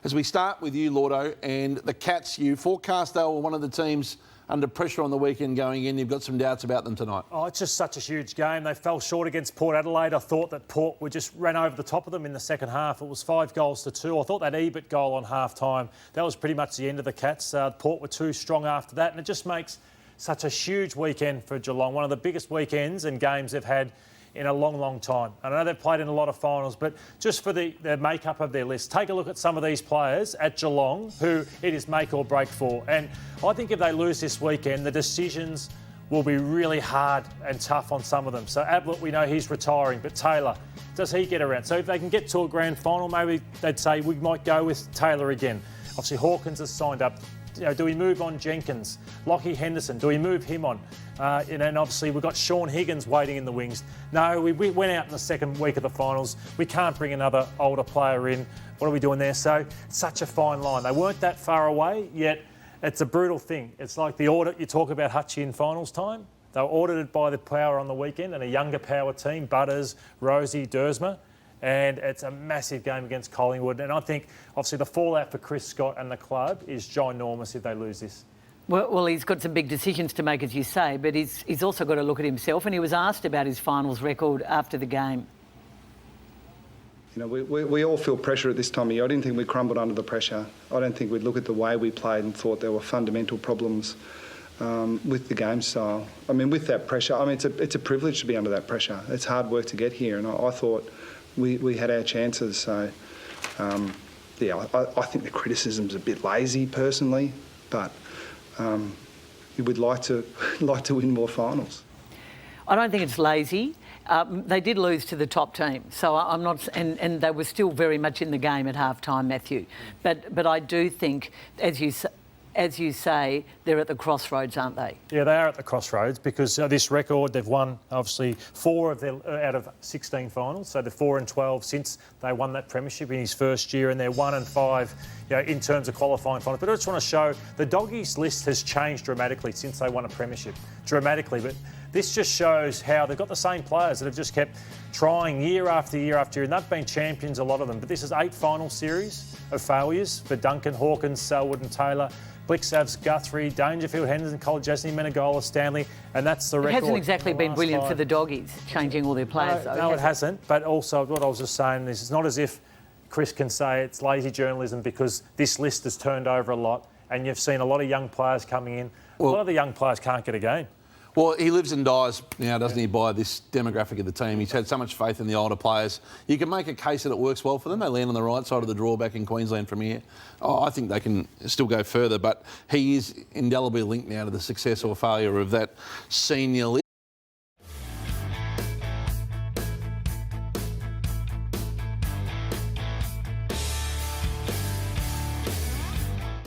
As we start with you, Lordo, and the Cats, you forecast they were one of the teams under pressure on the weekend going in. You've got some doubts about them tonight. Oh, it's just such a huge game. They fell short against Port Adelaide. I thought that Port just ran over the top of them in the second half. It was 5-2. I thought that Ebert goal on half-time, that was pretty much the end of the Cats. Port were too strong after that, and it just makes such a huge weekend for Geelong. One of the biggest weekends and games they've had in a long, long time. I know they've played in a lot of finals, but just for the makeup of their list, take a look at some of these players at Geelong who it is make or break for. And I think if they lose this weekend, the decisions will be really hard and tough on some of them. So Ablett, we know he's retiring, but Taylor, does he get around? So if they can get to a grand final, maybe they'd say we might go with Taylor again. Obviously, Hawkins has signed up. Do we move on Jenkins? Lockie Henderson, do we move him on? And obviously we've got Sean Higgins waiting in the wings. No, we went out in the second week of the finals. We can't bring another older player in. What are we doing there? So it's such a fine line. They weren't that far away, yet it's a brutal thing. It's like the audit you talk about Hutchie in finals time. They were audited by the Power on the weekend and a younger Power team, Butters, Rosie, Dersma. And it's a massive game against Collingwood. And I think, obviously, the fallout for Chris Scott and the club is ginormous if they lose this. Well, he's got some big decisions to make, as you say, but he's also got to look at himself. And he was asked about his finals record after the game. You know, we all feel pressure at this time of year. I didn't think we crumbled under the pressure. I don't think we'd look at the way we played and thought there were fundamental problems with the game style. I mean, with that pressure, I mean, it's a privilege to be under that pressure. It's hard work to get here, and I thought we had our chances. So, yeah, I think the criticism's a bit lazy personally, but you would like to win more finals. I don't think it's lazy. They did lose to the top team, so I'm not, and they were still very much in the game at half-time, Matthew. But I do think, as you say, they're at the crossroads, aren't they? Yeah, they are at the crossroads because this record, they've won, obviously, 4 of their out of 16 finals. So they're 4-12 since they won that premiership in his first year, and they're 1-5 in terms of qualifying finals. But I just want to show the Doggies list has changed dramatically since they won a premiership. Dramatically. But this just shows how they've got the same players that have just kept trying year after year after year, and they've been champions, a lot of them. But this is 8 final series of failures for Duncan, Hawkins, Selwood and Taylor. Blixavs, Guthrie, Dangerfield, Henderson, Colajasny, Menegola, Stanley, and that's the record. It hasn't exactly been brilliant 5. for the Doggies, changing all their players. No, it hasn't. But also, what I was just saying is, it's not as if Chris can say it's lazy journalism because this list has turned over a lot, and you've seen a lot of young players coming in. Well, a lot of the young players can't get a game. Well, he lives and dies now, doesn't he, by this demographic of the team. He's had so much faith in the older players. You can make a case that it works well for them. They land on the right side of the draw back in Queensland from here. Oh, I think they can still go further, but he is indelibly linked now to the success or failure of that senior list.